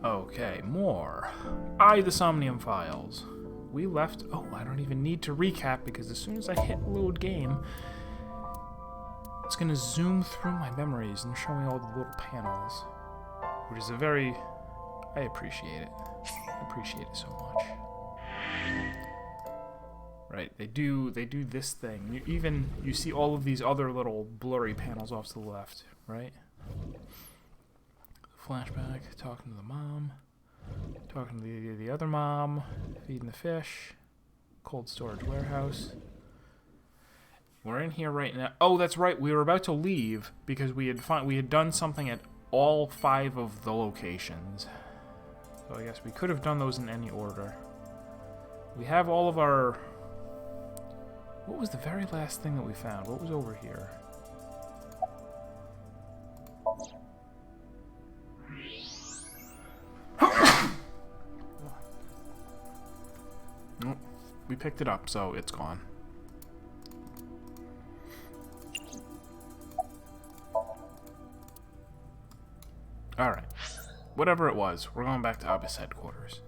Okay, more. The Somnium files. We left... Oh, I don't even need to recap because as soon as I hit load game, it's going to zoom through my memories and show me all the little panels. Which is a very... I appreciate it. I appreciate it so much. Right, they do this thing. You see all of these other little blurry panels off to the left, right? Flashback, talking to the mom, talking to the other mom, feeding the fish, cold storage warehouse. We're in here right now. Oh, that's right. We were about to leave because we had done something at all 5 of the locations. So I guess we could have done those in any order. We have all of our... What was the very last thing that we found? What was over here? Nope. We picked it up, so it's gone. Alright. Whatever it was, we're going back to Abyss headquarters.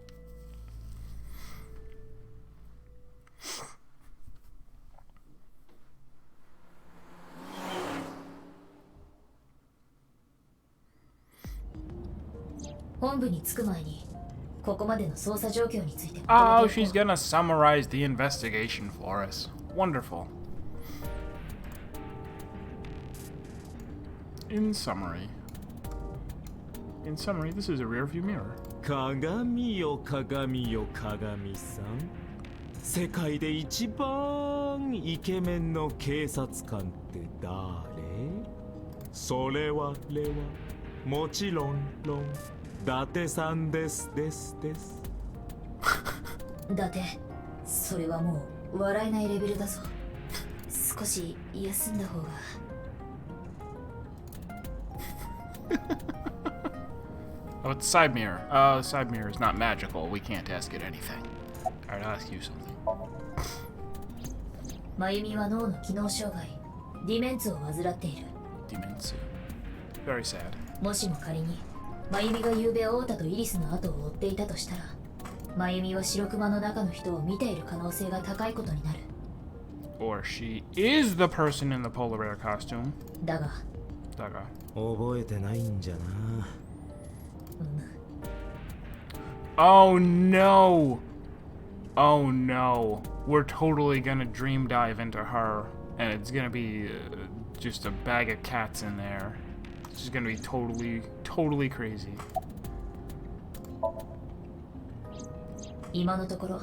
Oh, she's gonna summarize the investigation for us. Wonderful. In summary, this is a rear view mirror. 鏡よ鏡よ鏡さん世界で一番イケメンの警察官って誰それはもちろん伊達さんです伊達それはもう笑えないレベルだぞ少し休んだ方がOh, it's side mirror. The side mirror is not magical. We can't ask it anything. Alright, I'll ask you something. 真由美は脳の機能障害ディメンツを患っている Demons. Very sad. もしも仮に真由美が昨夜オータとイリスの後を追っていたとしたら真由美は白熊の中の人を見ている可能性が高いことになる Or she is the person in the polar bear costume. だが覚えてないんじゃな Oh no! Oh no. We're totally gonna dream dive into her, and it's gonna be just a bag of cats in there. It's just gonna be totally crazy. 今のところ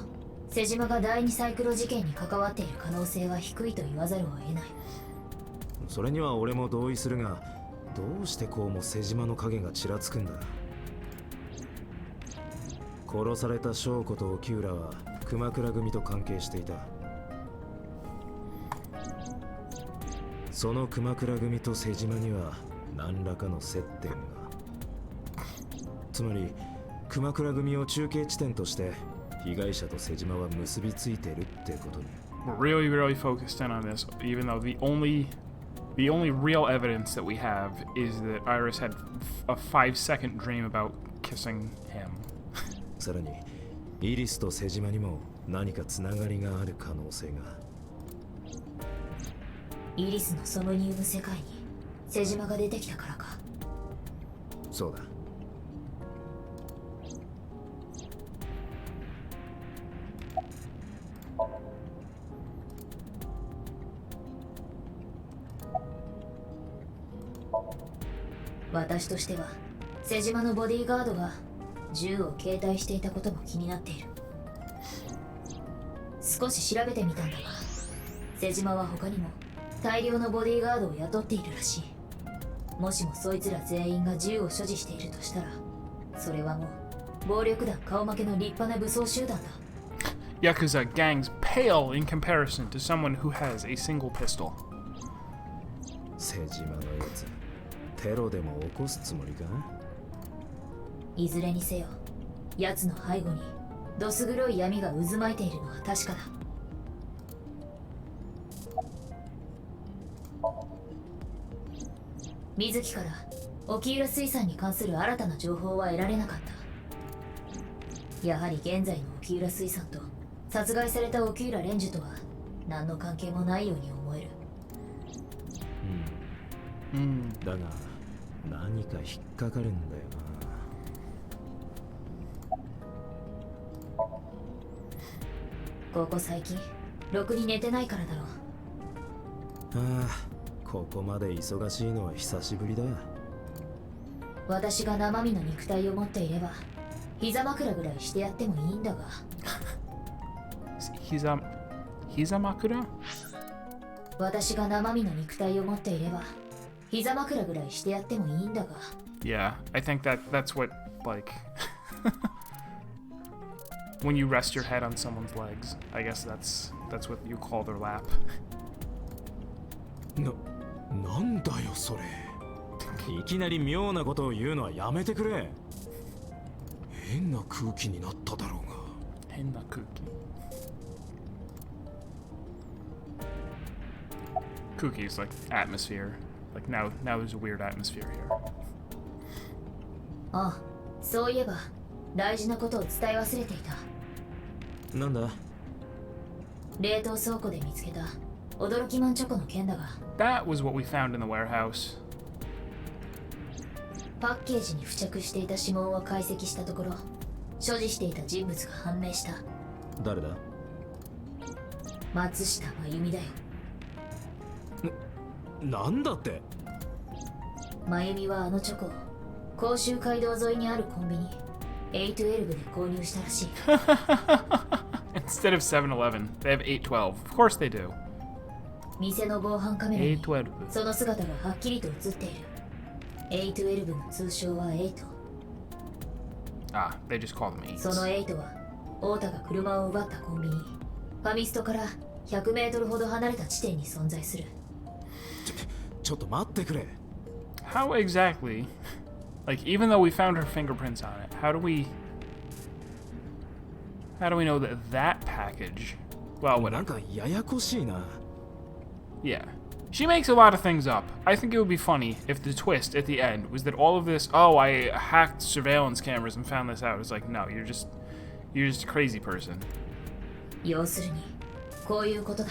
瀬島が第二サイクロ事件に関わっている可能性は低いと言わざるを得ないそれには俺も同意するがどうしてこうも瀬島の影がちらつくんだ殺された翔子と沖浦は熊倉組と関係していたその熊倉組と瀬島には何らかの接点がつまり熊倉組を中継地点として被害者と瀬島は結びついてるってことに We're really focused in on this, even though the only real evidence that we have is that Iris had a 5-second dream about kissing him. さらにイリスと瀬島にも何かつながりがある可能性がイリスのソムニウム世界に瀬島が出てきたからかそうだ私としては瀬島のボディーガードが銃を携帯していたことも気になっている少し調べてみたんだが瀬島は他にも大量のボディーガードを雇っているらしいもしもそいつら全員が銃を所持しているとしたらそれはもう暴力団顔負けの立派な武装集団だ Yakuza gangs pale in comparison to someone who has a single pistol. 瀬島のやつテロでも起こすつもりかいずれにせよ奴の背後にどす黒い闇が渦巻いているのは確かだ水木から沖浦水産に関する新たな情報は得られなかったやはり現在の沖浦水産と殺害された沖浦蓮樹とは何の関係もないように思える。だが何か引っかかるんだよここ最近ろくに寝てないからだろう。な。ああ、ここまで忙しいのは久しぶりだ。私が生身の肉体を持っていれば膝枕ぐらいしてやってもいいんだが。膝枕？私が生身の肉体を持っていれば膝枕ぐらいしてやってもいいんだが。 Yeah, I think that's what, like, when you rest your head on someone's legs. I guess that's what you call their lap. なんだよそれ。いきなり妙なことを言うのはやめてくれ。変な空気になっただろうが。変な空気。Kooky is like atmosphere. Like now there's a weird atmosphere here. ああ、そういえば大事なことを伝え忘れていた。なんだ？冷凍倉庫で見つけた驚きマンチョコの件だが。 That was what we found in the warehouse. パッケージに付着していた指紋を解析したところ、所持していた人物が判明した。誰だ？松下真由美だよ。なんだって？真由美はあのチョコを甲州街道沿いにあるコンビニ812で購入したらしい。Instead of 7-Eleven, they have 812. Of course they do. 店の防犯カメラに812. その姿がはっきりと映っている。812の通称は8。 Ah, they just call them 8s. その8は太田が車を奪ったコンビニファミストから100メートルほど離れた地点に存在する。ちょっと待ってくれ。 How exactly? Like, even though we found her fingerprints on it, how do we know that package? Well, なん whatever. かややこしいな。 Yeah. She makes a lot of things up. I think it would be funny if the twist at the end was that all of this, oh, I hacked surveillance cameras and found this out. It's like, no, you're just a crazy person. 要するにこういうことだ。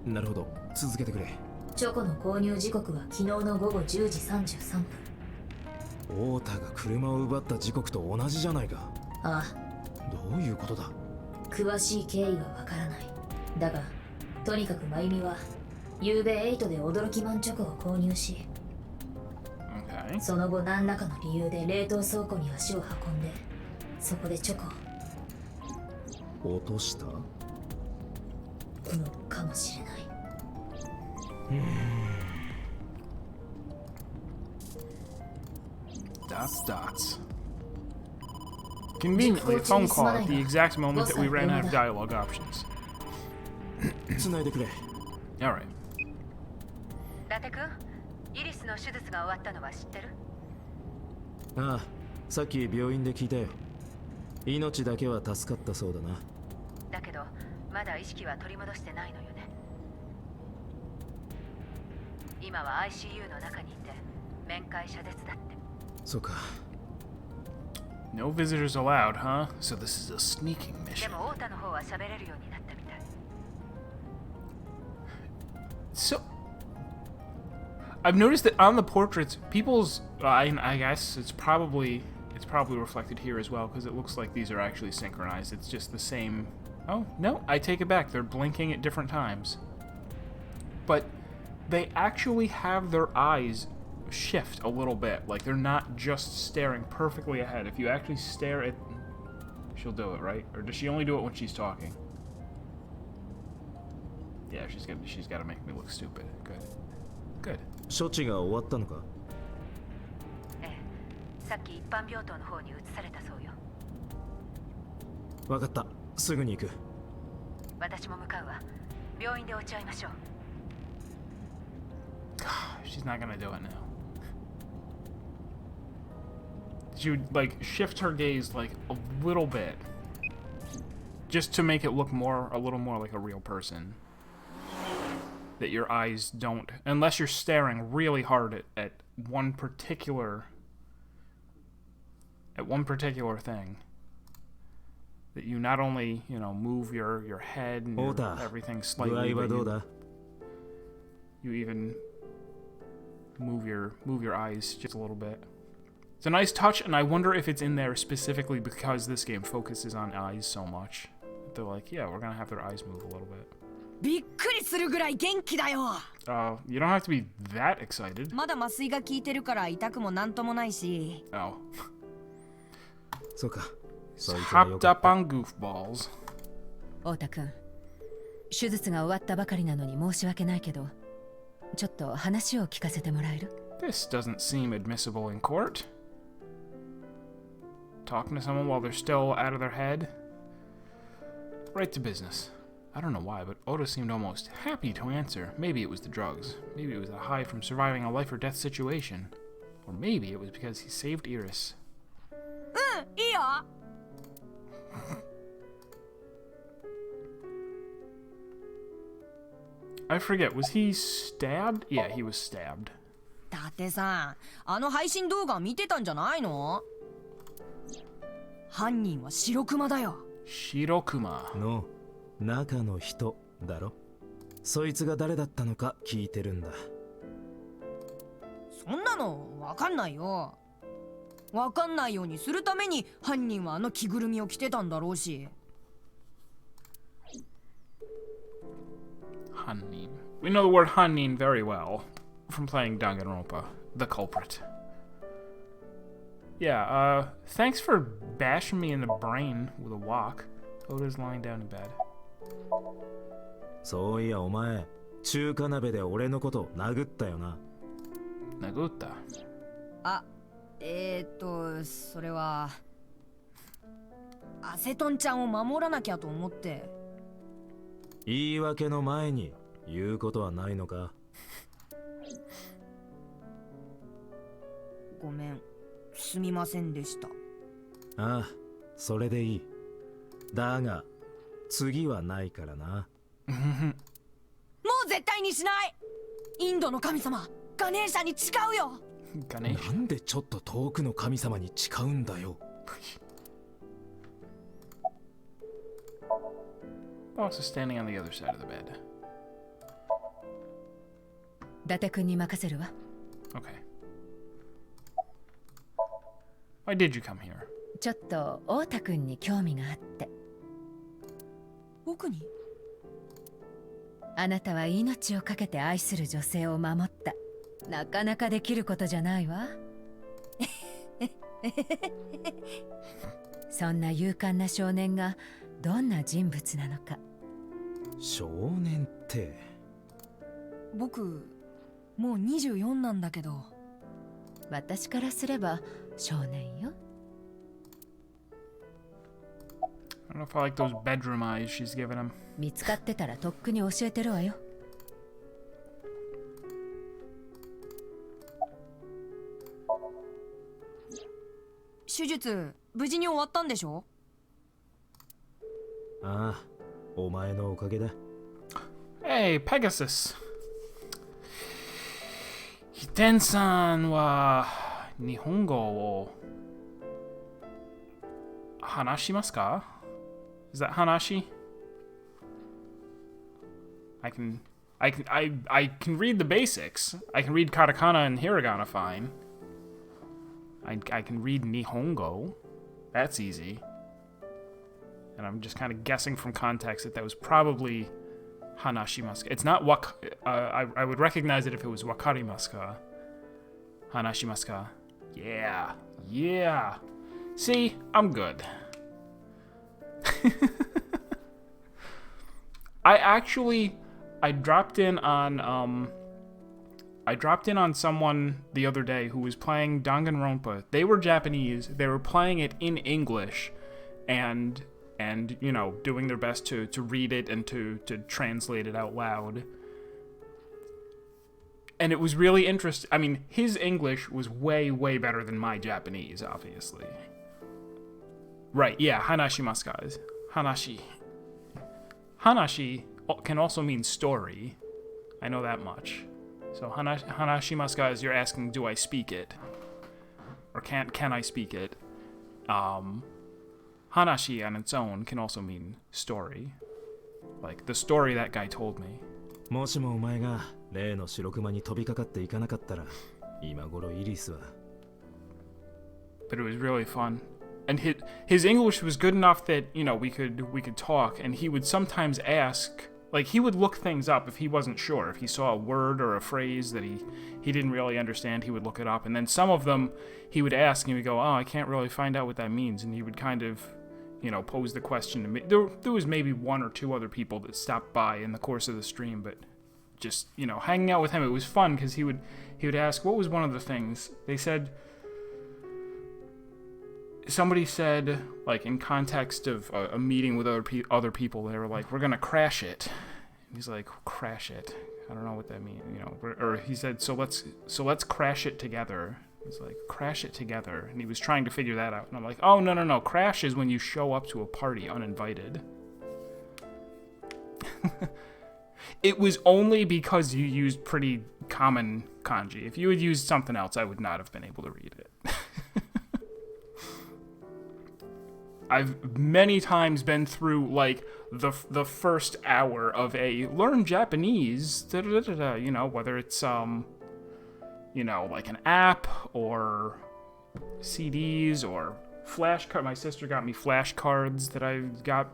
なるほど、続けてくれ。チョコの購入時刻は昨日の午後10時33分。太田が車を奪った時刻と同じじゃないか。ああ、どういうことだ？詳しい経緯はわからない。だがとにかく真由美は昨べ8で驚きマンチョコを購入し、 Okay. その後何らかの理由で冷凍倉庫に足を運んで、そこでチョコを落とした？のかもしれない。Dots. Conveniently, a phone call at the exact moment that we ran out of dialogue options. つないでくれ。 Alright. 伊達君、イリスの手術が終わったのは知ってる？ああ、さっき病院で聞いたよ。命だけは助かったそうだな。だけどまだ意識は取り戻してないのよね。今は ICU の中にいて面会者ですだって。そうか。 No visitors allowed, huh? So this is a sneaking で mission. も太田の方は喋れるようになったみたい。So, I've noticed that on the portraits, people's, I guess it's probably reflected here as well, because it looks like these are actually synchronized. It's just the same. Oh, no, I take it back. They're blinking at different times. But they actually have their eyes shift a little bit. Like, they're not just staring perfectly ahead. If you actually stare at... She'll do it, right? Or does she only do it when she's talking? Yeah, she's got to make me look stupid. Good. Good. 処置が終わったのか？ええ、さっき一般病棟の方に移されたそうよ。わかった。すぐに行く。私も向かうわ。病院で落ち合いましょう。She's not gonna do it now. She would, like, shift her gaze, like, a little bit. Just to make it look a little more like a real person. That your eyes don't, unless you're staring really hard at one particular at one particular thing. That you not only, you know, move your head and everything 具 slightly, 合は but どうだ you even move your eyes just a little bit. It's a nice touch, and I wonder if it's in there specifically because this game focuses on eyes so much. They're like, yeah, we're gonna have their eyes move a little bit. びっくりするぐらい元気だよ。 You don't have to be that excited. まだ麻酔が効いてるから痛くもなんともないし。 Oh. そうかそいつはよ Hopped かっ up た on goofballs. 太田君、手術が終わったばかりなのに申し訳ないけど、ちょっと話を聞かせてもらえる？ This doesn't seem admissible in court. Talking to someone while they're still out of their head. Right to business. I don't know why, but Oda seemed almost happy to answer. Maybe it was the drugs. Maybe it was the high from surviving a life or death situation. Or maybe it was because he saved Iris. うん、いいよ。 I forget, was he stabbed? Yeah, he was stabbed. だってさ、あの配信動画見てたんじゃないの？犯人は白熊だよ。 Shirokuma. の中の人だろそいつが誰だったのか聞いてるんだそんなのわかんないよ。わかんないようにするために犯人はあの着ぐるみを着てたんだろうし。 Hanin. We know the word Hanin very well from playing Danganronpa, the culprit. Yeah, thanks for bashing me in the brain with a walk. Oda's lying down in bed. そういやお前中華鍋で俺のこと殴ったよな Naguta. あ、それはアセトンちゃんを守らなきゃと思って。言い訳の前に言うことはないのかごめん、すみませんでした。ああそれでいいだが次はないからなもう絶対にしない。インドの神様ガネーシャに誓うよ。 Ganesh. なんでちょっと遠くの神様に誓うんだよ Boss is standing on the other side of the bed. 伊達君に任せるわ。 Okay. Why did you come here? ちょっと太田君に興味があって。僕に？あなたは命を懸けて愛する女性を守った。なかなかできることじゃないわ。そんな勇敢な少年がどんな人物なのか。少年って僕もう24なんだけど。私からすれば少年よ。 I don't know if I like those bedroom eyes she's giving him. 見つかってたらとっくに教えてるわよ。手術無事に終わったんでしょ？ああお前のおかげだ Hey, Pegasus. Hiten-san wa Nihongo wo hanashimasu ka? Is that Hanashi? I can read the basics. I can read katakana and hiragana fine. I can read Nihongo. That's easy. And I'm just kind of guessing from context that was probably Hanashimasu. It's not I would recognize it if it was Wakarimasu. Hanashimasu. Yeah. Yeah. See, I'm good. I dropped in on someone the other day who was playing Danganronpa. They were Japanese. They were playing it in English and you know, doing their best to read it and to translate it out loud. And it was really interesting. I mean, his English was way, way better than my Japanese, obviously. Right, yeah, Hanashimasu, guys. Hanashi. Hanashi can also mean story. I know that much. So Hanashimasu, guys, you're asking, do I speak it? Or can I speak it? hanashi on its own can also mean story. Like, the story that guy told me. もしもお前が例の白熊に飛びかかっていかなかったら、今頃イリスは。But it was really fun. And his English was good enough that, you know, we could talk, and he would sometimes ask, like, he would look things up if he wasn't sure. If he saw a word or a phrase that he didn't really understand, he would look it up. And then some of them he would ask, and he would go, oh, I can't really find out what that means. And he would kind of, you know, pose the question to me. There was maybe one or two other people that stopped by in the course of the stream, but just, you know, hanging out with him, it was fun because he would ask, what was one of the things? They said, somebody said, like, in context of a meeting with other people, they were like, we're gonna crash it. And he's like, crash it? I don't know what that means, you know. Or he said, so let's crash it together. He's like, crash it together. And he was trying to figure that out. And I'm like, oh, no. Crash is when you show up to a party uninvited. It was only because you used pretty common kanji. If you had used something else, I would not have been able to read it. I've many times been through, like, the first hour of a learn Japanese, you know, whether it's, you know, like an app or CDs or flashcard. My sister got me flashcards that I got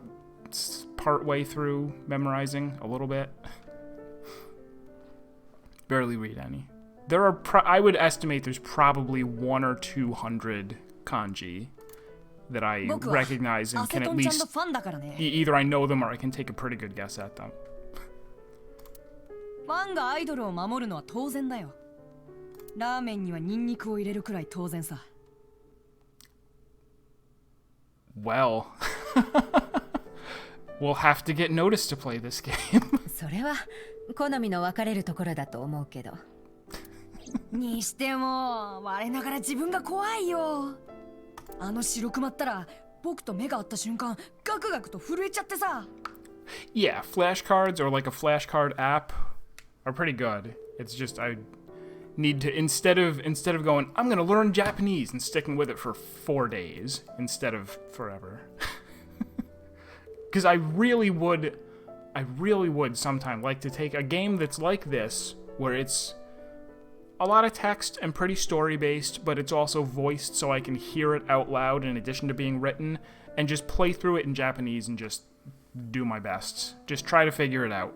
part way through memorizing a little bit. Barely read any. There are, I would estimate there's probably 100 or 200 kanji that I recognize and can at least, either I know them or I can take a pretty good guess at them. ファンがアイドルを守るのは当然だよ。ラーメンにはニンニクを入れるくらい当然さ。Well, we'll have to get noticed to play this game. それは好みの分かれるところだと思うけど。にしても我ながら自分が怖いよ。あの白くまったら僕と目が合った瞬間ガクガクと震えちゃってさ。Yeah, flashcards or like a flashcard app are pretty good. It's just I need to instead of going, I'm gonna learn Japanese and sticking with it for 4 days instead of forever. Because I really would sometime like to take a game that's like this, where it's a lot of text and pretty story-based, but it's also voiced so I can hear it out loud in addition to being written, and just play through it in Japanese and just do my best. Just try to figure it out.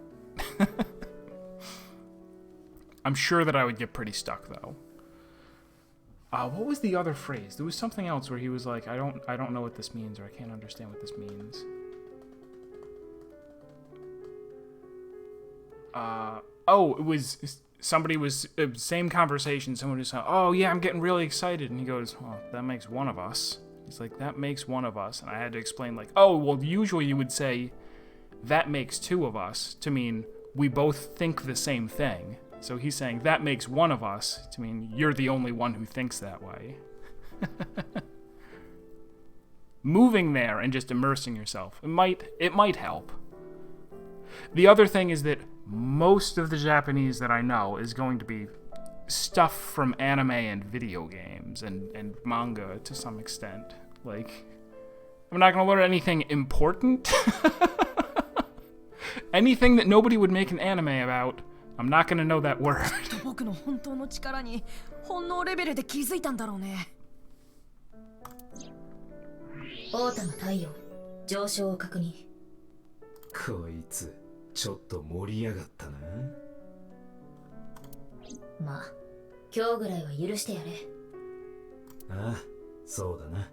I'm sure that I would get pretty stuck, though. What was the other phrase? There was something else where he was like, I don't know what this means, or I can't understand what this means. It was somebody was same conversation. Someone was saying, "Oh yeah, I'm getting really excited," and he goes, "Oh, that makes one of us." He's like, "That makes one of us," and I had to explain like, "Oh, well, usually you would say that makes two of us to mean we both think the same thing." So he's saying that makes one of us to mean you're the only one who thinks that way. Moving there and just immersing yourself, it might help. The other thing is that most of the Japanese that I know is going to be stuff from anime and video games and manga to some extent. Like, I'm not going to learn anything important. Anything that nobody would make an anime about, I'm not going to know that word. 僕の本当の力に本能レベルで気づいたんだろうね。オータの体温上昇を確認。こいつちょっと盛り上がったな。まあ今日ぐらいは許してやれ。ああ、そうだな。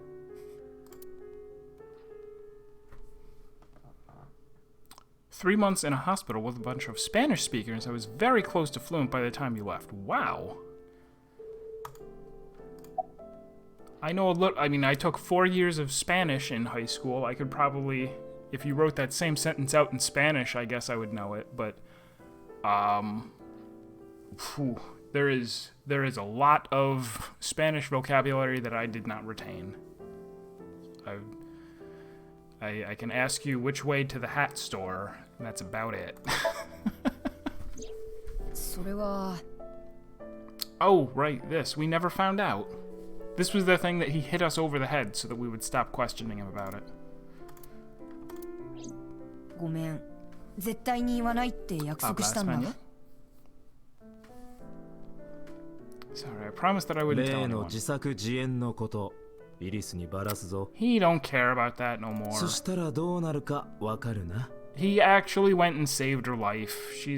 3 months in a hospital with a bunch of Spanish speakers. I was very close to fluent by the time you left. Wow. I know a little. I mean, I took 4 years of Spanish in high school. I could probably, if you wrote that same sentence out in Spanish, I guess I would know it. But, there is a lot of Spanish vocabulary that I did not retain. I can ask you which way to the hat store, and that's about it. それは。 Oh, right, this. We never found out. This was the thing that he hit us over the head so that we would stop questioning him about it. ごめん。絶対に言わないって約束したんだ。 Español? Sorry, I promised that I wouldn't tell 例の anyone. 自作自演のことイリスにバラすぞ。 He don't care about that no more. そしたらどうなるかわかるな。 He actually went and saved her life. She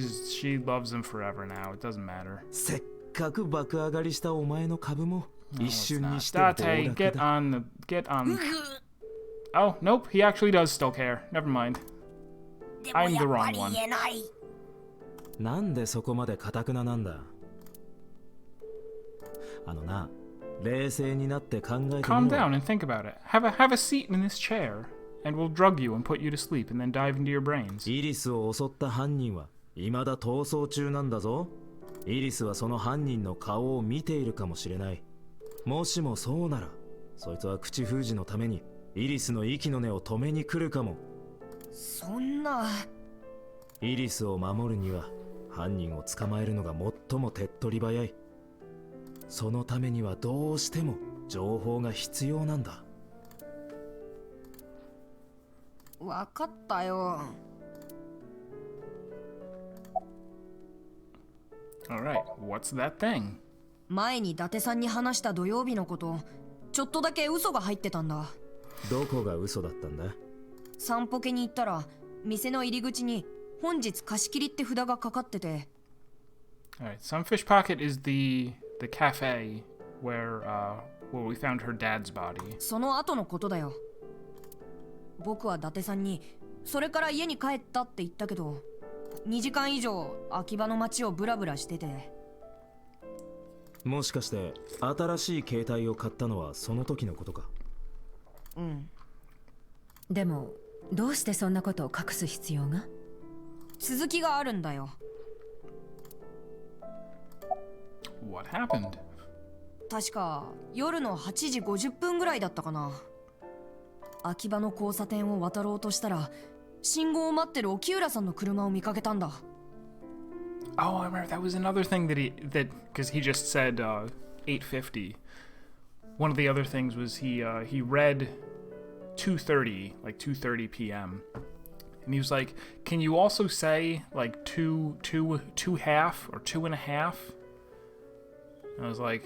loves him forever now. It doesn't matter. せっかく爆上がりしたお前の株も No, 一 it's 瞬 not. にして暴 Date, 落 get だ。 on. Oh, nope, he actually does still care. Never mind. でも I'm the やっ wrong ぱり one. 言えない。なんでそこまで堅くななんだ。あのな、冷静になって考えてみろ。 Calm down and think about it. Have a seat in this chair, and we'll drug you and put you to sleep and then dive into your brains. イリスを襲った犯人は未だ逃走中なんだぞ。イリスはその犯人の顔を見ているかもしれない。もしもそうなら、そいつは口封じのためにイリスの息の根を止めに来るかも。そんな。イリスを守るには犯人を捕まえるのが最も手っ取り早い。そのためにはどうしても情報が必要なんだ。わかったよ。 Alright, what's that thing? 前に伊達さんに話した土曜日のこと、ちょっとだけ嘘が入ってたんだ。どこが嘘だったんだ。散歩家に行ったら、店の入り口に本日貸し切りって札がかかってて。 Alright, Sunfish Pocket is the cafe where we found her dad's body. その後のことだよ。僕は伊達さんに、それから家に帰ったって言ったけど、2時間以上秋葉の街をブラブラしてて。もしかして新しい携帯を買ったのはその時のことか。うん。でもどうしてそんなことを隠す必要が？続きがあるんだよ。 What happened? 確か夜の8時50分ぐらいだったかな。秋葉の交差点を渡ろうとしたら、信号を待ってる沖浦さんの車を見かけたんだ。 Oh, I remember that was another thing because he just said 8:50. One of the other things was he read 2:30, like 2:30 p.m. And he was like, "Can you also say like two half or 2.5?" And I was like,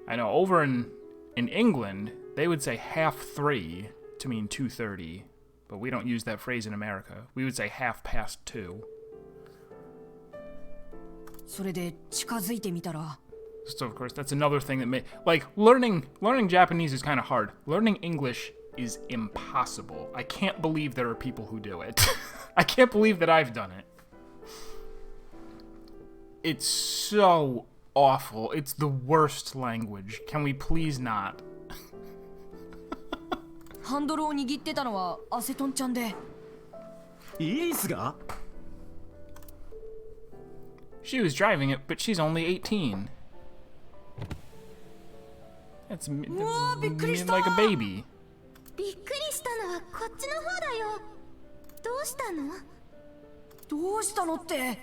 I know over in England they would say 3:30 to mean 2:30, but we don't use that phrase in America. We would say 2:30. それで近づいてみたら、 So of course that's another thing that learning Japanese is kind of hard. Learning English is impossible. I can't believe there are people who do it. I can't believe that I've done it. It's so awful. It's the worst language. Can we please not? ハンドルを握ってたのはアセトンちゃんで。イリスが？ She was driving it, but she's only 18. That's Whoa, びっくりした like a baby. びっくりしたのはこっちの方だよ。どうしたの？どうしたのって。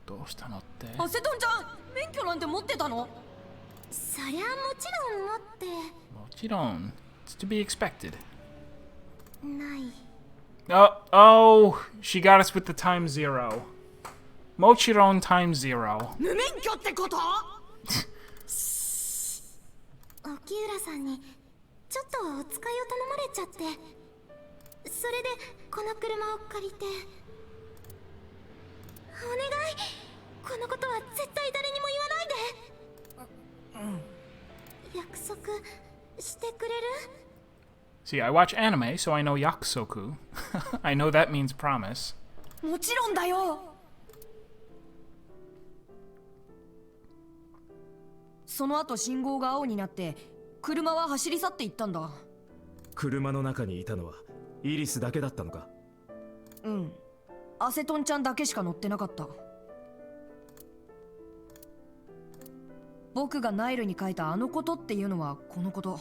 どうしたのって？アセトンちゃん、免許なんて持ってたの？そりゃもちろん持ってもちろん. It's to be expected. ない。 Oh, she got us with the time zero. Mochiron time zero. 無免許ってこと？沖浦さんにちょっとお使いを頼まれちゃって、それでこの車を借りて。お願い、このことは絶対誰にも言わないで。約束してくれる？ See, I watch anime, so I know yakusoku. I know that means promise. もちろんだよ。その後信号が青になって車は走り去っていったんだ。車の中にいたのはイリスだけだったのか？うん。アセトンちゃんだけしか乗ってなかった。僕がナイルに書いたあのことっていうのはこのこと。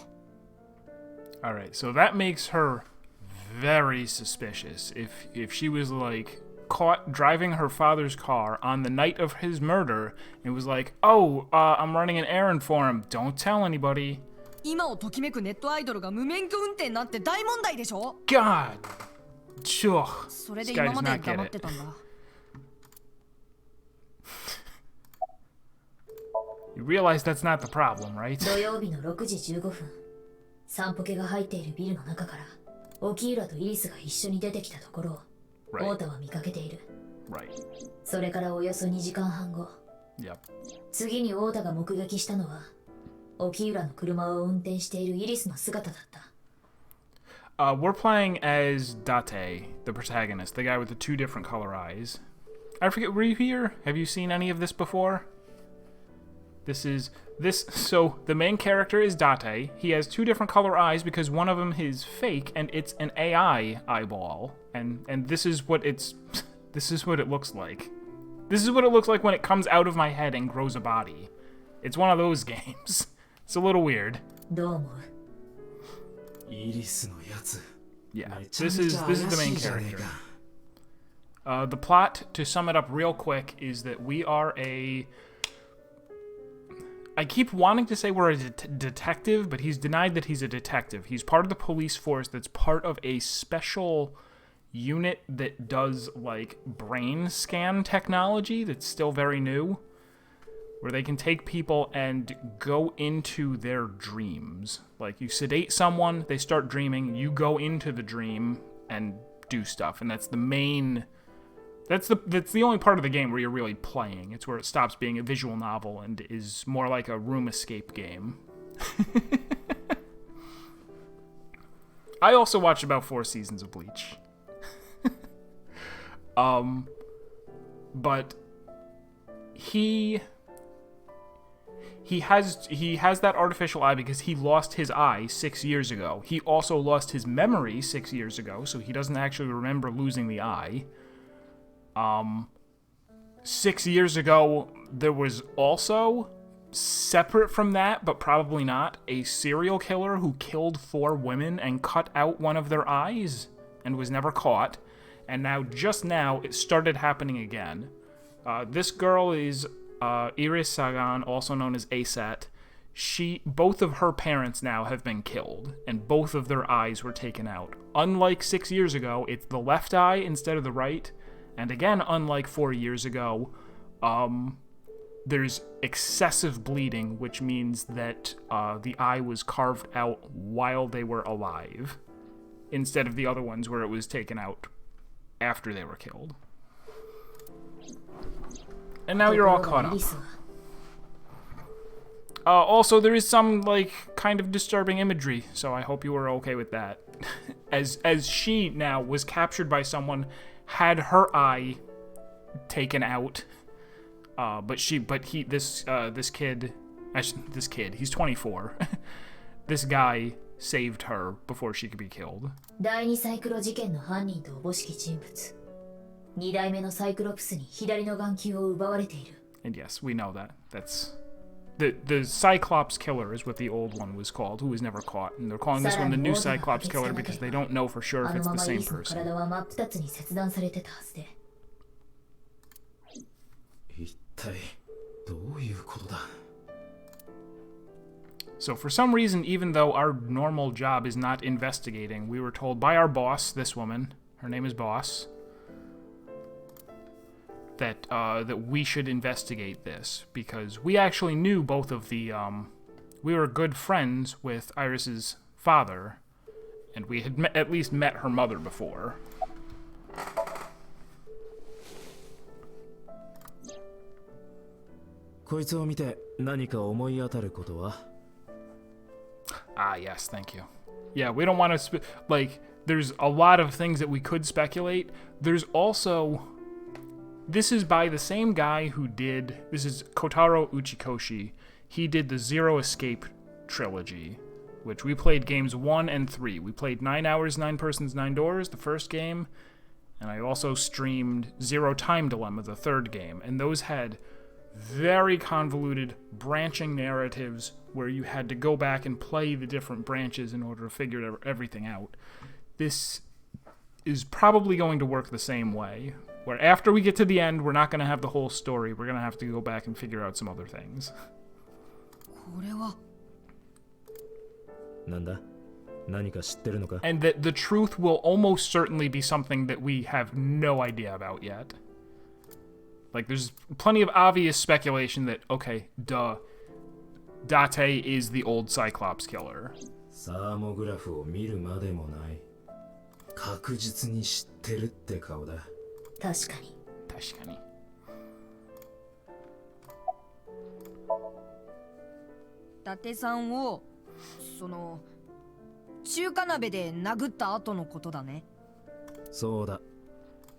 Alright, so that makes her very suspicious. If she was like caught driving her father's car on the night of his murder and was like, "Oh, I'm running an errand for him. Don't tell anybody." 今をときめくネットアイドルが無免許運転なんて大問題でしょ。 God! Sure. それで This guy 今 does まで not get 黙っ it. てたんだ。You realize that's not the problem, right? 土曜日の6時15分、散歩家が入っているビルの中から沖浦とイリスが一緒に出てきたところを Right. オータは見かけている。 Right. それからおよそ2時間半後、 Yep. 次にオータが目撃したのは沖浦の車を運転しているイリスの姿だった。 We're playing as Date, the protagonist, the guy with the 2 different color eyes. I forget, were you here? Have you seen any of this before? So the main character is Date. He has 2 different color eyes because one of them is fake and it's an AI eyeball. And this is what this is what it looks like. This is what it looks like when it comes out of my head and grows a body. It's one of those games. It's a little weird. どう思う？イリスのやつ Yeah, めちゃめちゃ this is the 怪 main しいじゃねえ character. か The plot, to sum it up real quick, is that we are I keep wanting to say we're a detective, but he's denied that he's a detective. He's part of the police force that's part of a special unit that does, like, brain scan technology that's still very new, where they can take people and go into their dreams. Like, you sedate someone, they start dreaming, you go into the dream and do stuff, and that's the main... That's the only part of the game where you're really playing. It's where it stops being a visual novel and is more like a room escape game. I also watched about 4 seasons of Bleach. But he has that artificial eye because he lost his eye 6 years ago. He also lost his memory 6 years ago, so he doesn't actually remember losing the eye. 6 years ago, there was also, separate from that, but probably not, a serial killer who killed 4 women and cut out one of their eyes and was never caught. And now, just now, it started happening again. This girl is Iris Sagan, also known as Asat. Both of her parents now have been killed, and both of their eyes were taken out. Unlike 6 years ago, it's the left eye instead of the right. And again, unlike 4 years ago, there's excessive bleeding, which means that the eye was carved out while they were alive, instead of the other ones where it was taken out after they were killed. And now you're all caught up. Also, there is some, like, kind of disturbing imagery, so I hope you were okay with that. As she now was captured by someone, had her eye taken out, this kid, he's 24. This guy saved her before she could be killed. 第2サイクロ事件の犯人とおぼしき人物。2代目のサイクロプスに左の眼球を奪われている。 And yes, we know that. That's the Cyclops killer is what the old one was called, who was never caught, and they're calling this one the new Cyclops killer because they don't know for sure if あの it's ま the まイ same リスの person. 体は真っ二つに切断されてたはずで。一体どういうことだ So for some reason, even though our normal job is not investigating, we were told by our boss, this woman, her name is Boss, that we should investigate this because we actually knew both of the we were good friends with Iris's father, and we had at least met her mother before. Ah, yes, thank you. Yeah, we don't want to there's a lot of things that we could speculate. There's also, this is by the same guy who did, this is Kotaro Uchikoshi. He did the Zero Escape trilogy, which we played games 1 and 3. We played 9 Hours, 9 Persons, 9 Doors, the first game, and I also streamed Zero Time Dilemma, the third game, and those had very convoluted branching narratives where you had to go back and play the different branches in order to figure everything out. This is probably going to work the same way, where after we get to the end, we're not going to have the whole story. We're going to have to go back and figure out some other things. これはなんだ何か知ってるのか And that the truth will almost certainly be something that we have no idea about yet. Like, there's plenty of obvious speculation that, okay, duh, Date is the old Cyclops killer. サーモグラフを見るまでもない。確実に知ってるって顔だ。確かに。確かに。伊達さんを中華鍋で殴った後のことだね。そうだ。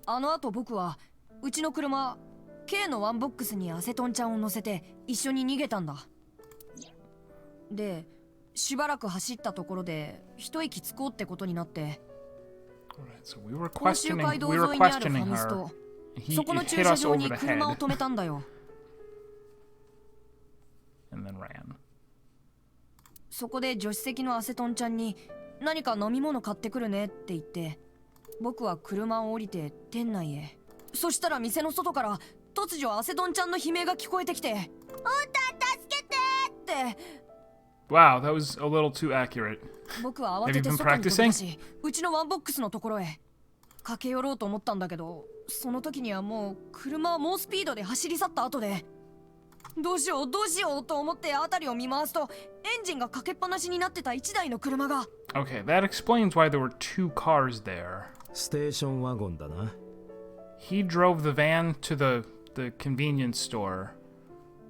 あの後僕はうちの車 K のワンボックスにアセトンちゃんを乗せて一緒に逃げたんだ。でしばらく走ったところで一息つこうってことになって、 So we were 甲州 questioning, 街道 we 沿 were いにあるフ questioning ァミス her. ト、 He そこの hit 駐車 us 場 over に the 車を head 止めたんだよ。and then ran. そこで助手席のアセトンちゃんに何か飲み物買ってくるねって言って、僕は車を降りて店内へ。そしたら店の外から突如アセトンちゃんの悲鳴が聞こえてきて、おた助けてって。 Wow, that was a little too accurate. 僕は慌てて Have you been 外に飛び出 practicing? し、うちのワンボックスのところへ駆け寄ろうと思ったんだけど、その時にはもう車は猛スピードで走り去った後で、どうしようと思って辺りを見回すと、エンジンがかけっぱなしになってた1台の車が。 Okay, that explains why there were two cars there. ステーションワゴンだな。He drove the van to the convenience store.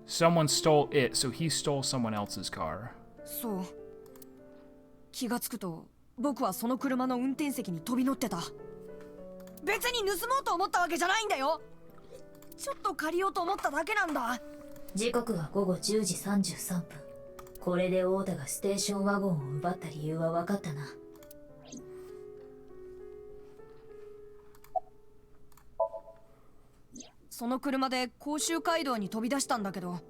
Someone stole it, so he stole someone else's car. そう。気がつくと僕はその車の運転席に飛び乗ってた。別に盗もうと思ったわけじゃないんだよ。ちょっと借りようと思っただけなんだ。時刻は午後10時33分。これで太田がステーションワゴンを奪った理由は分かったな。その車で甲州街道に飛び出したんだけど、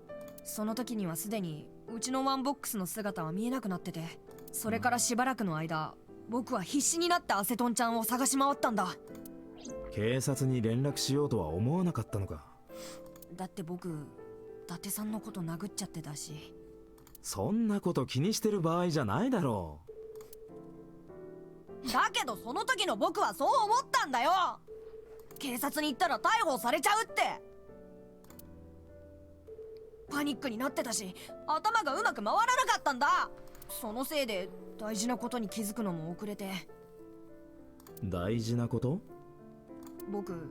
その時にはすでにうちのワンボックスの姿は見えなくなってて、それからしばらくの間、僕は必死になってアセトンちゃんを探し回ったんだ。警察に連絡しようとは思わなかったのか。だって僕、伊達さんのこと殴っちゃってたし。そんなこと気にしてる場合じゃないだろう。だけどその時の僕はそう思ったんだよ。警察に行ったら逮捕されちゃうって。パニックになってたし、頭がうまく回らなかったんだ。そのせいで大事なことに気づくのも遅れて。大事なこと？僕、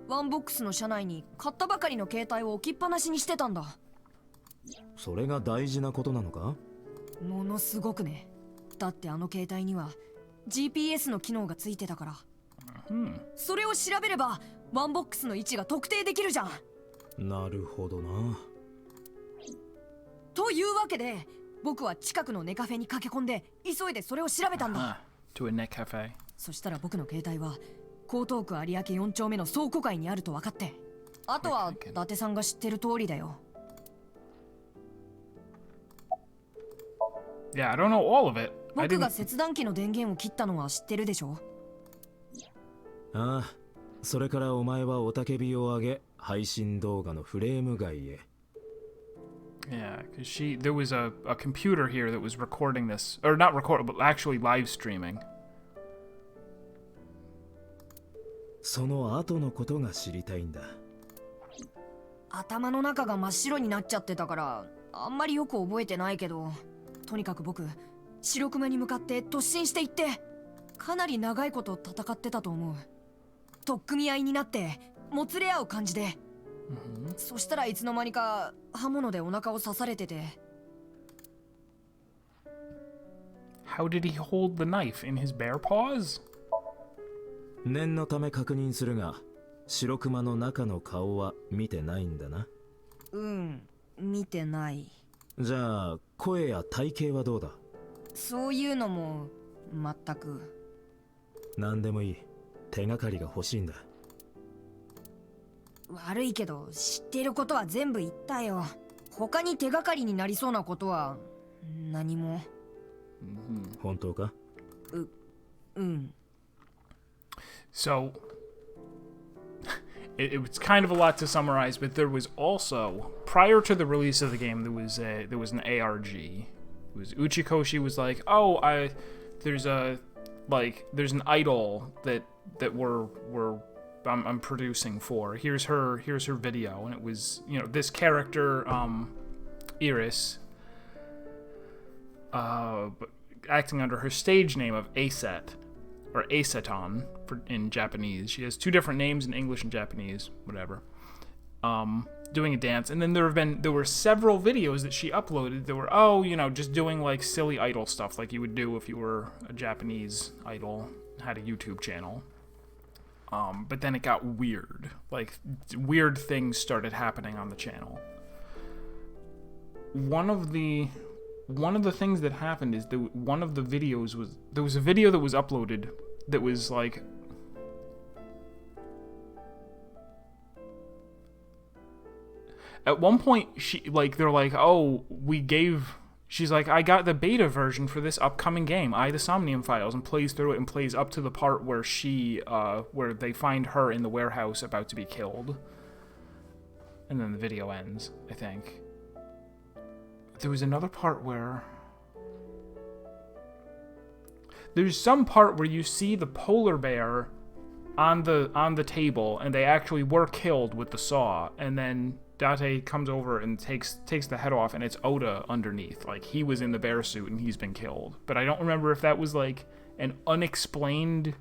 ワンボックスの車内に買ったばかりの携帯を置きっぱなしにしてたんだ。それが大事なことなのか？ものすごくね。だってあの携帯には GPS の機能がついてたから。それを調べればワンボックスの位置が特定できるじゃん。なるほどな。というわけで僕は近くのネカフェに駆け込んで急いでそれを調べたんだ。To a net cafe. そしたら僕の携帯は江東区有明4丁目の倉庫街にあると分かって、あとは伊達さんが知ってる通りだよ。Yeah, I don't know all of it. 僕が切断機の電源を切ったのは知ってるでしょ？ああ、それからお前は雄たけびを上げ、配信動画のフレーム外へ。Yeah, because there was a computer here that was recording this, or not recording, but actually live streaming. その後のことが知りたいんだ。頭の中が真っ白になっちゃってたからあんまりよく覚えてないけど、とにかく僕、白熊に向かって突進していってかなり長いこと戦ってたと思う。取っ組み合いになってもつれ合う感じで、そしたらいつの間にか刃物でお腹を刺されてて。 How did he hold the knife in his bare paws? 念のため確認するが、白熊の中の顔は見てないんだな。見てない。じゃあ声や体型はどうだ？そういうのも全く。何でもいい。手がかりが欲しいんだ。悪いけど知ってることは全部言ったよ。他に手がかりになりそうなことは何も。本当か？So, it was kind of a lot to summarize, but there was also, prior to the release of the game, there was an ARG It was Uchikoshi was like, oh, there's an idol that I'm producing for. Here's her video, and it was, you know, this character, Iris, acting under her stage name of Aset, or Aseton in Japanese. She has two different names in English and Japanese, whatever. Doing a dance, and then there were several videos that she uploaded that were, oh, you know, just doing like silly idol stuff like you would do if you were a Japanese idol, had a YouTube channel. But then it got weird. Like, weird things started happening on the channel. One of the things that happened is that one of the videos was, there was a video that was uploaded that was like, at one point they're like, oh, she's like, I got the beta version for this upcoming game, the Somnium Files, and plays through it and plays up to the part where where they find her in the warehouse about to be killed. And then the video ends, I think. There was another part where there's some part where you see the polar bear on the table, and they actually were killed with the saw, and then Date comes over and takes the head off, and it's Oda underneath. Like, he was in the bear suit and he's been killed. But I don't remember if that was like an unexplained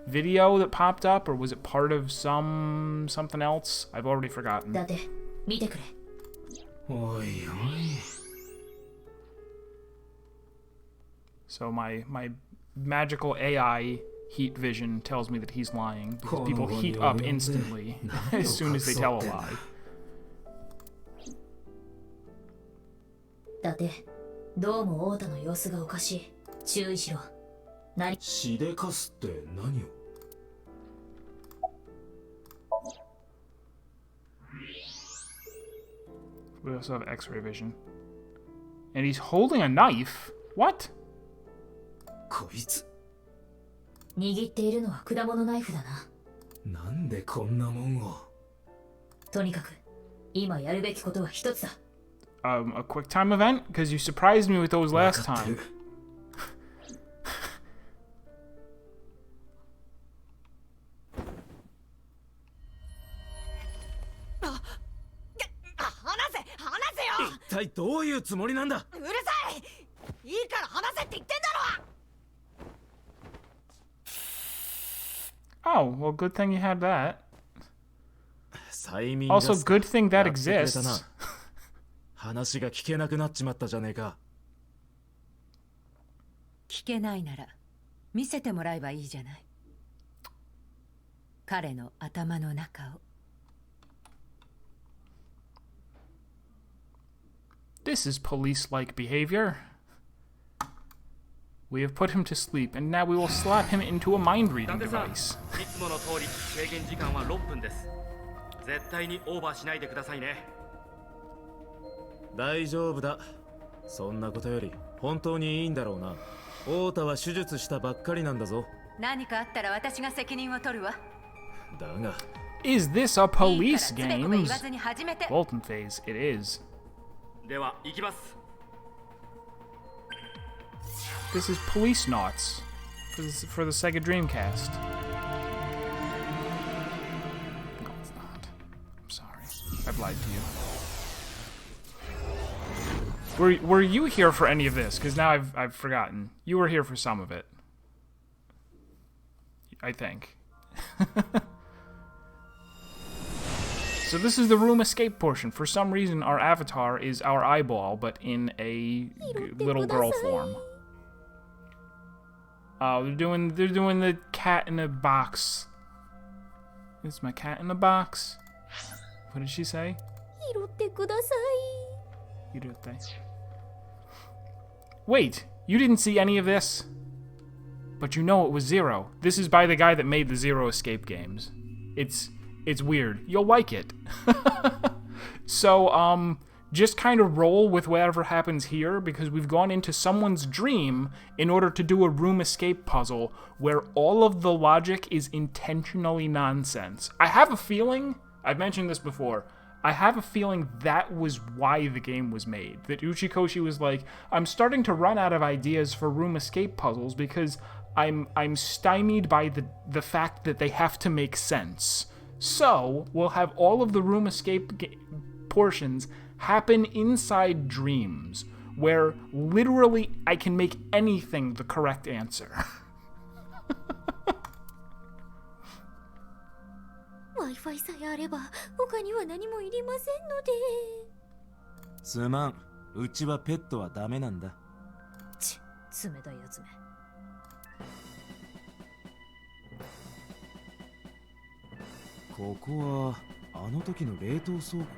video that popped up, or was it part of something else? I've already forgotten. Date, 見てくれ。おいおい。 So my magical AI heat vision tells me that he's lying, because people heat up instantly as soon as they tell a lie. だってどうも太田の様子がおかしい。注意しろ。何？しでかすって何を？ We also have X-ray vision. And he's holding a knife? What? こいつ。握っているのは果物ナイフだな。なんでこんなもんを。とにかく今やるべきことは一つだ。A quick time event? Because you surprised me with those last time. Oh, well, good thing you had that. Also, good thing that exists. 話が聞けなくなっちまったじゃねえか。聞けないなら見せてもらえばいいじゃない。彼の頭の中を。This is police-like behavior. We have put him to sleep, and now we will slap him into a mind-reading device. いつもの通り制限時間は6分です。絶対にオーバーしないでくださいね。大丈夫だ。そんなことより本当にいいんだろうな。太田は手術したばっかりなんだぞ。何かあったら私が責任を取るわ。だが。Is this a police game? Bolton phase, it is. では行きます。This is Police Nauts for the Sega Dreamcast. No, it's not. I'm sorry. I've lied to you. Were you here for any of this? Because now I've forgotten. You were here for some of it. I think. So this is the room escape portion. For some reason, our avatar is our eyeball, but in a little girl form. Oh, they're doing the cat in a box. It's my cat in a box. What did she say? 拾ってください。 Hirote. Wait, you didn't see any of this? But you know it was Zero. This is by the guy that made the Zero Escape games. It's weird. You'll like it. So, just kind of roll with whatever happens here, because we've gone into someone's dream in order to do a room escape puzzle where all of the logic is intentionally nonsense. I have a feeling, I've mentioned this before, I have a feeling that was why the game was made. That Uchikoshi was like, I'm starting to run out of ideas for room escape puzzles because I'm stymied by the fact that they have to make sense. So we'll have all of the room escape portions happen inside dreams, where literally I can make anything the correct answer. Wi-Fi さえあれば他には何もいりませんので。すまん、うちはペットはダメなんだ。冷たいやつめ。ここはあの時の冷凍倉庫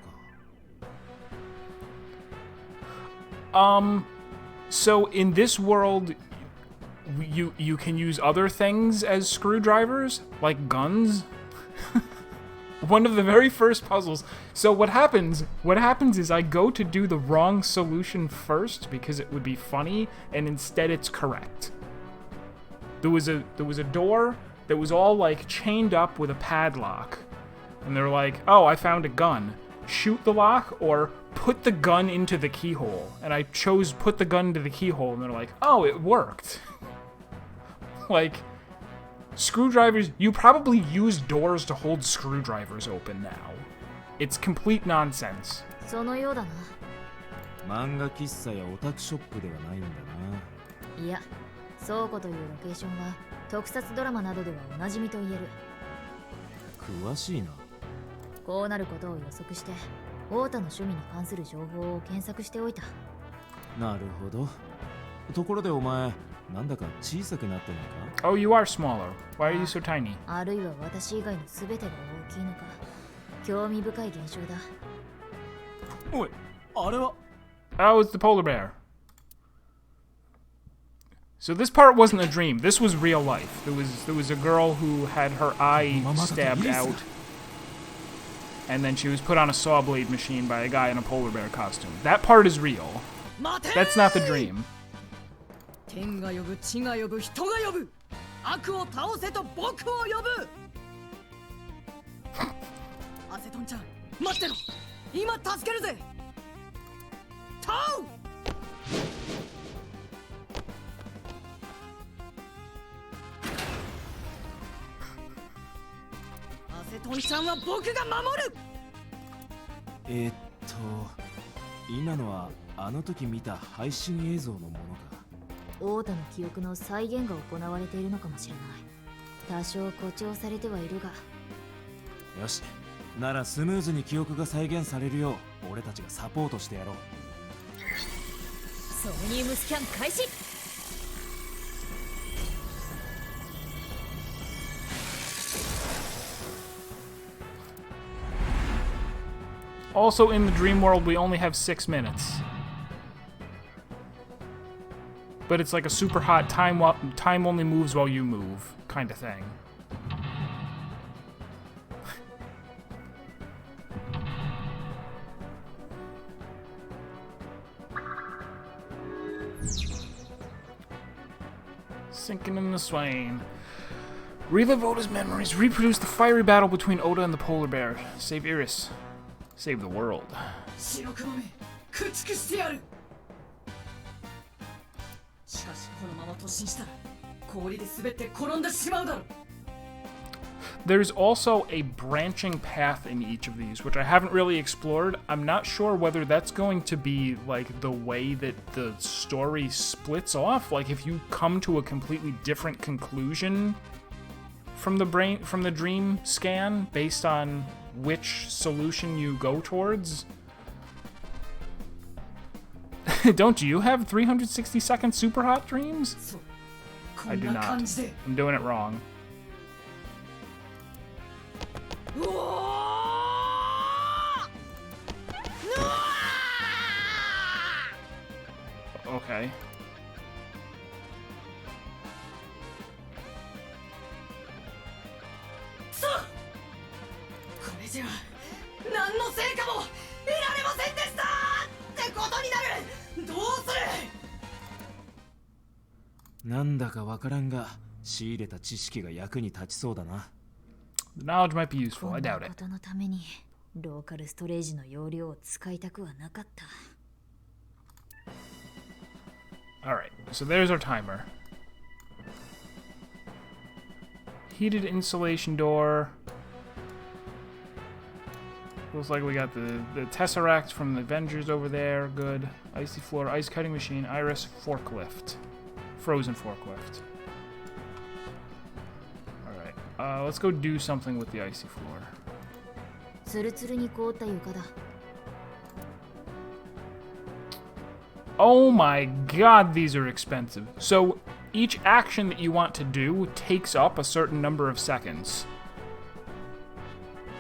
か。So in this world, you can use other things as screwdrivers, like guns. One of the very first puzzles. So what happens is I go to do the wrong solution first because it would be funny, and instead it's correct. There was a door that was all like chained up with a padlock. And they're like, "Oh, I found a gun. Shoot the lock or put the gun into the keyhole." And I chose put the gun into the keyhole, and they're like, "Oh, it worked." Like, screwdrivers, you probably use doors to hold screwdrivers open now. It's complete nonsense. そのようだな。漫画喫茶やオタクショップではないんだな。いや、倉庫というロケーションは特撮ドラマなどではおなじみと言える。詳しいな。こうなることを予測して太田の趣味に関する情報を検索しておいた。なるほど。ところでお前、なんだか小さくなってないか？ Oh, you are smaller. Why are you so tiny? あるいは私以外の全てが大きいのか。興味深い現象だ。おい、あれは。 Oh, it's the polar bear. So this part wasn't a dream. This was real life. There was a girl who had her eye stabbed out. And then she was put on a saw blade machine by a guy in a polar bear costume. That part is real. That's not the dream. 天が呼ぶ、地が呼ぶ、人が呼ぶ。悪を倒せと僕を呼ぶ。アセトンちゃん、待ってろ。今助けるぜ。タウ。アセトンちゃんは僕が守る。今のはあの時見た配信映像のものか。太田の記憶の再現が行われているのかもしれない。多少誇張されてはいるが。よし、ならスムーズに記憶が再現されるよう俺たちがサポートしてやろう。ソニウムスキャン開始。Also, in the dream world, we only have 6 minutes. But it's like a super hot time only moves while you move kind of thing. Sinking in the Swain. Relive Oda's memories. Reproduce the fiery battle between Oda and the polar bear. Save Iris. Save the world. 白黒目、駆逐してやる。しかしこのまま突進したら氷で滑って転んでしまうだろう。 There's also a branching path in each of these, which I haven't really explored. I'm not sure whether that's going to be like the way that the story splits off. Like if you come to a completely different conclusion from the dream scan based on which solution you go towards. Don't you have 360-second super hot dreams? I do not. I'm doing it wrong. Okay. The knowledge might be useful. I doubt it. ことのためにローカルストレージの容量を使いたくはなかった。 Alright, so there's our timer. Heated insulation door. Looks like we got the Tesseract from the Avengers over there. Good. Icy floor, ice cutting machine, iris, forklift. Frozen forklift. Alright, let's go do something with the icy floor. ツルツルに凍った床だ。 Oh my god, these are expensive. So, each action that you want to do takes up a certain number of seconds.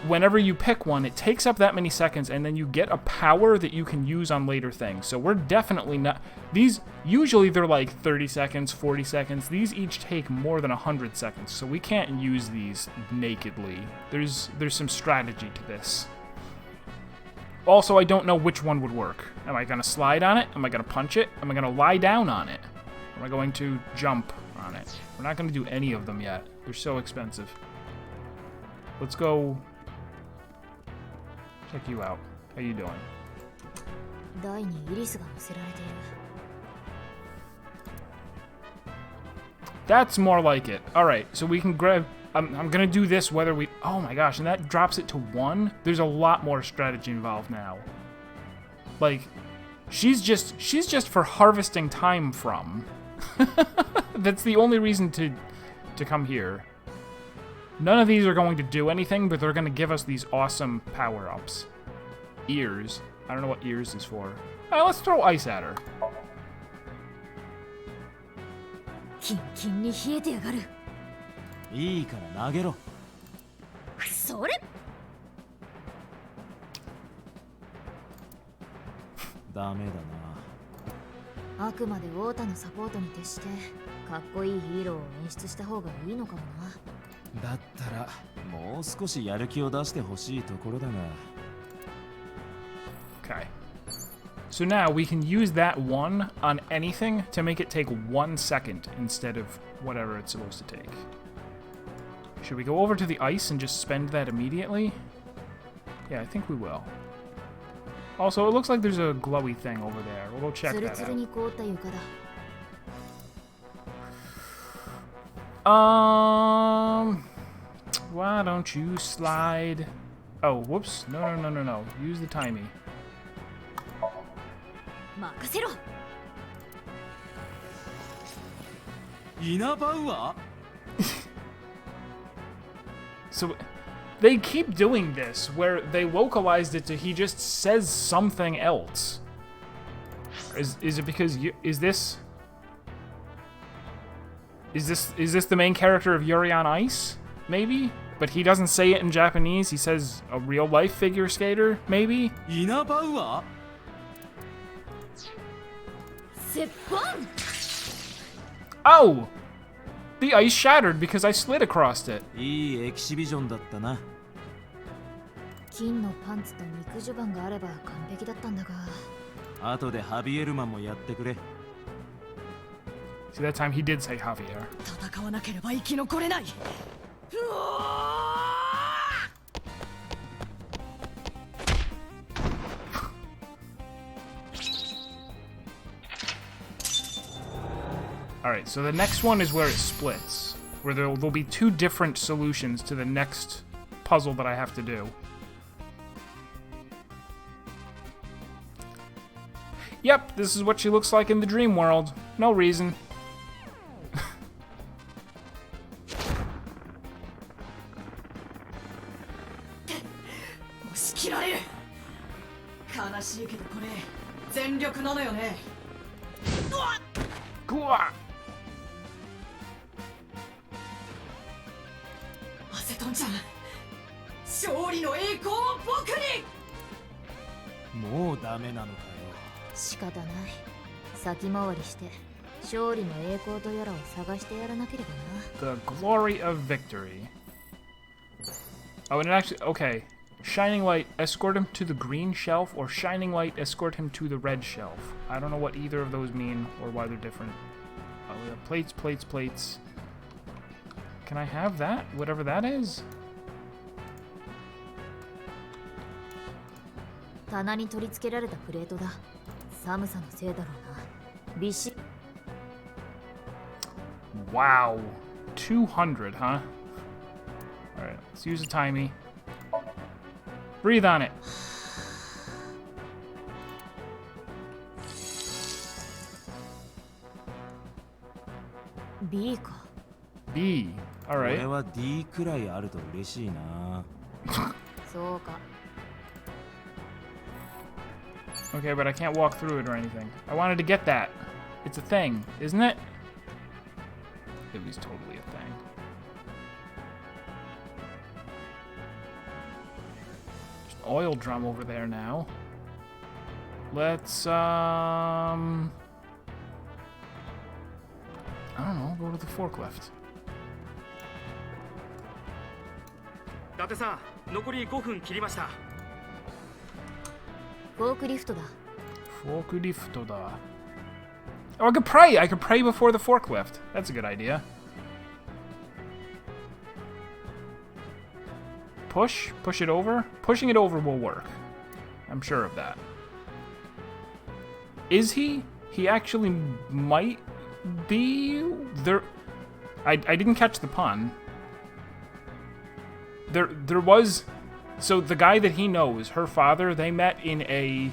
Whenever you pick one, it takes up that many seconds, and then you get a power that you can use on later things. So we're definitely not... These, usually they're like 30 seconds, 40 seconds. These each take more than 100 seconds, so we can't use these nakedly. There's some strategy to this. Also, I don't know which one would work. Am I going to slide on it? Am I going to punch it? Am I going to lie down on it? Am I going to jump on it? We're not going to do any of them yet. They're so expensive. Let's go... check you out. How you doing? 台にイリスが乗せられている。 That's more like it. Alright, so we can grab... I'm gonna do this whether we... Oh my gosh, and that drops it to 1? There's a lot more strategy involved now. Like, she's just for harvesting time from. That's the only reason to come here. None of these are going to do anything, but they're gonna give us these awesome power-ups. Ears. I don't know what ears is for. Let's throw ice at her. キンキンに冷えてやがる。いいから投げろ。それ。ダメだな。あくまでウォータのサポートに徹してかっこいいヒーローを演出した方がいいのかもな。だったらもう少しやる気を出してほしいところだが。Okay. So now we can use that 1 on anything to make it take 1 second instead of whatever it's supposed to take. Should we go over to the ice and just spend that immediately? Yeah, I think we will. Also, it looks like there's a glowy thing over there. We'll go check that out. Why don't you slide? Oh, whoops. No. Use the timey. 任せろ。イナバウアー So, they keep doing this, where they localized it to he just says something else. Is it because you, is this the main character of Yuri on Ice? Maybe? But he doesn't say it in Japanese, he says a real life figure skater, maybe? イナバウアー Oh! The ice shattered because I slid across it. いいエキシビジョンだったな。金のパンツと肉襦袢があれば完璧だったんだが。後でハビエルマンもやってくれ。See, that time he did say Javier. 戦わなければ生き残れない。Alright, so the next one is where it splits. Where there'll be 2 different solutions to the next puzzle that I have to do. Yep, this is what she looks like in the dream world. No reason. 押し切られる。悲しいけどこれ全力なのよね。ぐわっ。アセトンちゃん、勝利の栄光を僕に。もうダメなのかよ。仕方ない。先回りして勝利の栄光とやらを探してやらなければな。 The glory of victory. Oh, and it actually... Okay. Shining light, escort him to the green shelf, or shining light, escort him to the red shelf. I don't know what either of those mean, or why they're different. Oh, we have plates, plates, plates. Can I have that? Whatever that is? 棚に取り付けられたプレートだ。寒さのせいだろうな。びっしり。 Wow. 200, huh? Alright, let's use a timey. Breathe on it. B か。 B. これ Alright. は D くらいあると嬉しいな。そうか。 Okay, but I can't walk through it or anything. I wanted to get that. It's a thing, isn't it? It was totally a thing. There's an oil drum over there now. Let's, I don't know, go to the forklift. 伊達さん、残り5分切りました。フォークリフトだ。 Forklift da. Oh, I could pray! I could pray before the forklift. That's a good idea. Push? Push it over? Pushing it over will work. I'm sure of that. Is he? He actually might be there. I didn't catch the pun. There was, so the guy that he knows, her father, they met in a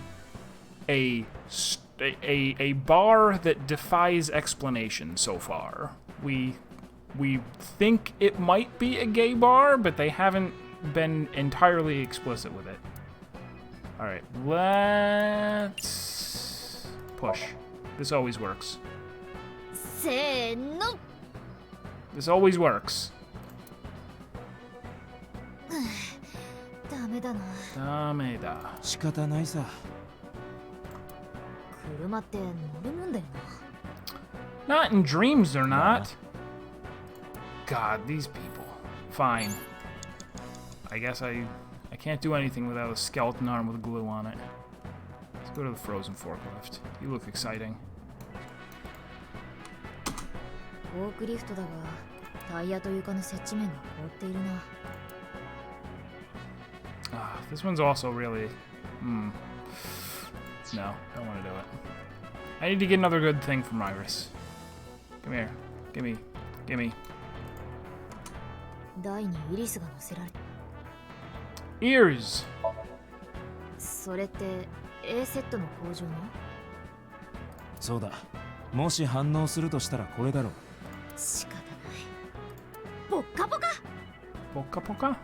bar that defies explanation so far. We think it might be a gay bar, but they haven't been entirely explicit with it. All right, let's push. This always works. せーの。 This always works. ダメだな。ダメだ。仕方ないさ。車って乗るもんだよな。 Not in dreams, they're not. God, these people. Fine. I guess I can't do anything without a skeleton arm with glue on it. Let's go to the frozen forklift. You look exciting. フォークリフトだが、タイヤと床の接地面が凍っているな。 Ah, this one's also really... No, don't want to do it. I need to get another good thing from Iris. Come here. Gimme. Gimme. 台にイリスが乗せられ。 Ears! それって A セットの工場の？そうだ。もし反応するとしたらこれだろう。仕方ない。ポッカポカ。 Poka poka?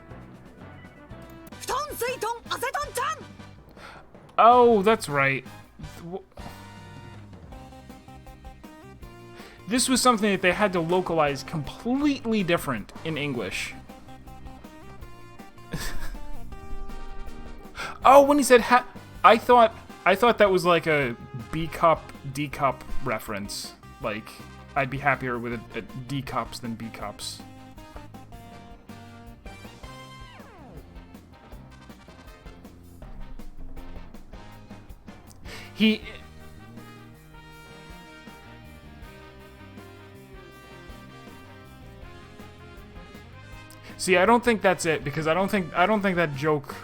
布団水豚アセトンちゃん。 Oh, that's right. This was something that they had to localize completely different in English. Oh, when he said I thought that was like a B cup, D cup reference. Like, I'd be happier with a D cups than B cups. He... See, I don't think that's it, because I don't think that joke...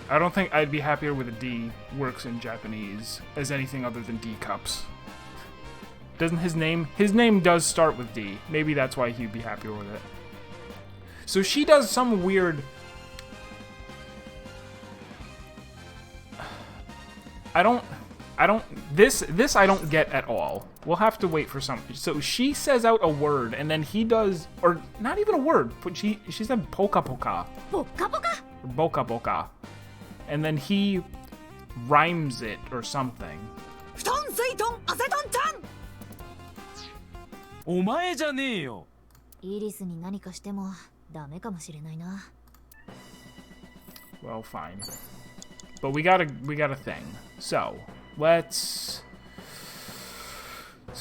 I don't think I'd be happier with a D works in Japanese as anything other than D cups. Doesn't his name does start with D. Maybe that's why he'd be happier with it. So she does some weird... This I don't get at all. We'll have to wait for some. So she says out a word, and then he does, or not even a word, but she said poka poka. Poka poka? Or boka boka. And then he rhymes it or something. 布団水豚アセトンちゃん。お前じゃねえよ。イリスに何かしてもダメかもしれないな。 Well, fine. But we got a thing. So, let's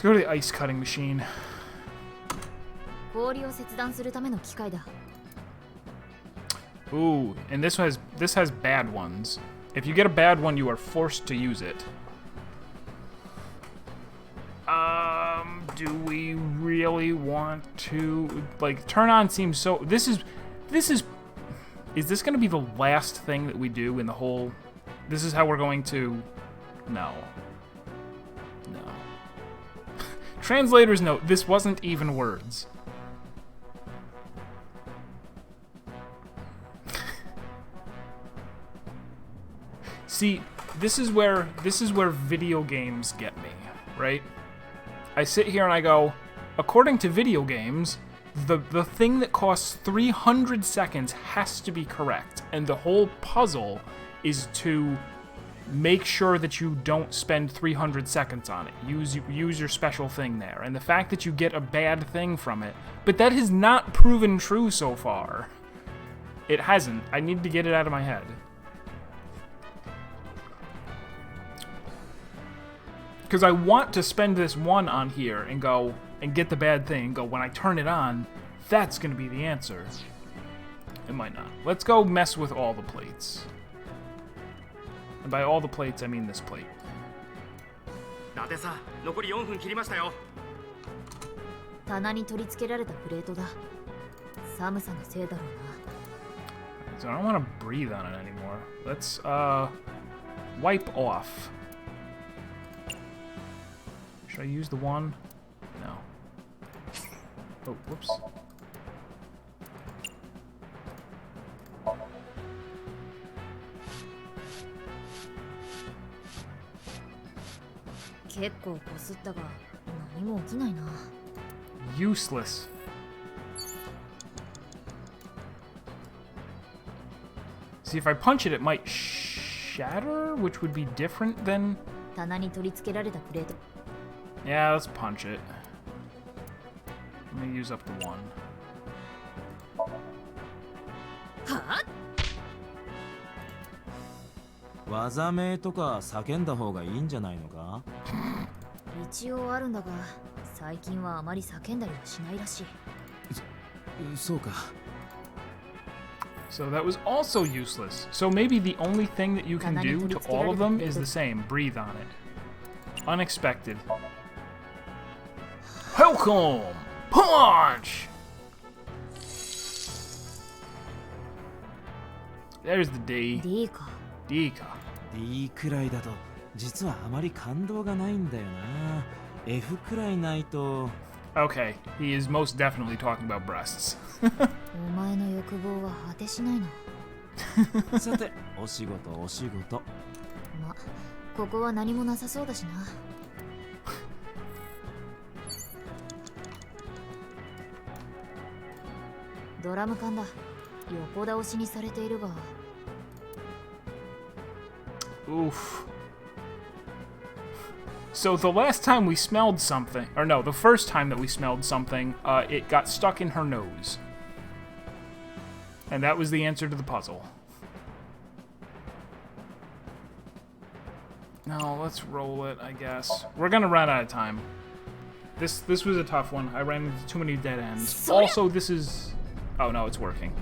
go to the ice cutting machine. 氷を切断するための機械だ。 Ooh, and this has bad ones. If you get a bad one, you are forced to use it. Do we really want to, like, turn on seems so... Is this gonna be the last thing that we do in the whole This is how we're going to... No. No. Translator's note, this wasn't even words. See, this is where video games get me, right? I sit here and I go, according to video games, the thing that costs 300 seconds has to be correct, and the whole puzzle is to make sure that you don't spend 300 seconds on it. Use your special thing there. And the fact that you get a bad thing from it, but that has not proven true so far. It hasn't. I need to get it out of my head. Because I want to spend this one on here and go and get the bad thing and go, when I turn it on, that's going to be the answer. It might not. Let's go mess with all the plates. And by all the plates, I mean this plate. 伊達さん、残り4分切りましたよ。棚に取り付けられたプレートだ。寒さのせいだろうな。 So I don't want to breathe on it anymore. Let's, wipe off. Should I use the one? No. Oh, whoops. Useless. See, if I punch it, it might shatter, which would be different than... 棚に取り付けられたプレート。 Yeah, let's punch it. Let me use up the one. 技名とか叫んだ方がいいんじゃないのか？一応あるんだが、最近はあまり叫んだりはしないらしい。そうか。 So that was also useless. So maybe the only thing that you can do to all of them is the same. Breathe on it. Unexpected. Welcome! Punch! There's the D. D か。 D か。D くらいだと実はあまり感動がないんだよな。F くらいないと。 Okay, he is most definitely talking about breasts. お前の欲望は果てしないな。さて、お仕事お仕事。ま、ここは何もなさそうだしな。ドラム缶だ。横倒しにされているが。 Oof. So the last time we smelled something, or no, the first time that we smelled something, it got stuck in her nose. And that was the answer to the puzzle. No, let's roll it, I guess. We're gonna run out of time. This was a tough one. I ran into too many dead ends. Also, this is... Oh no, it's working.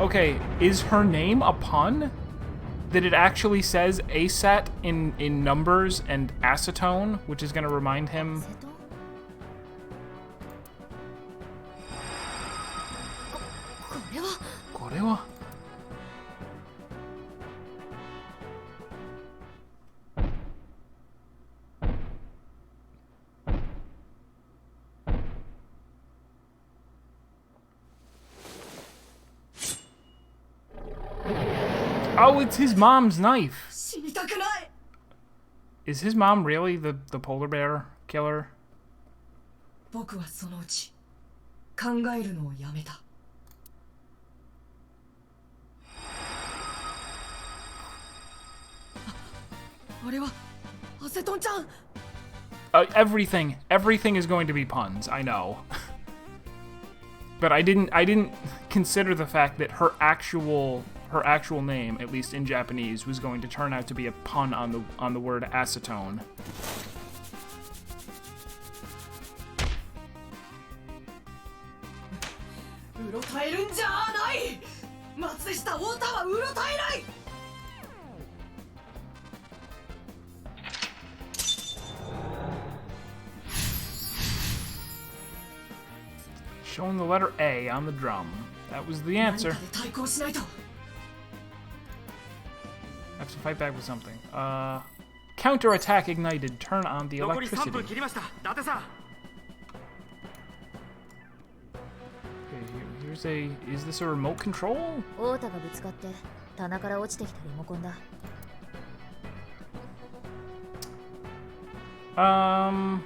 Okay, is her name a pun? That it actually says ASAT in numbers and acetone, which is going to remind him... これは? Oh, it's his mom's knife. Is his mom really the polar bear killer? 僕はそのうち考えるのをやめた。あれはアセトンちゃん。Everything is going to be puns. I know. But I didn't consider the fact that her actual name, at least in Japanese, was going to turn out to be a pun on the word acetone. Showing the letter A on the drum. That was the answer. 何かで対抗しないと。 Have to fight back with something. Counterattack ignited. Turn on the 残り3 electricity. 分切りました。伊達さん。 Okay, here's a. Is this a remote control? 太田がぶつかって棚から落ちてきたリモコンだ。Hmm.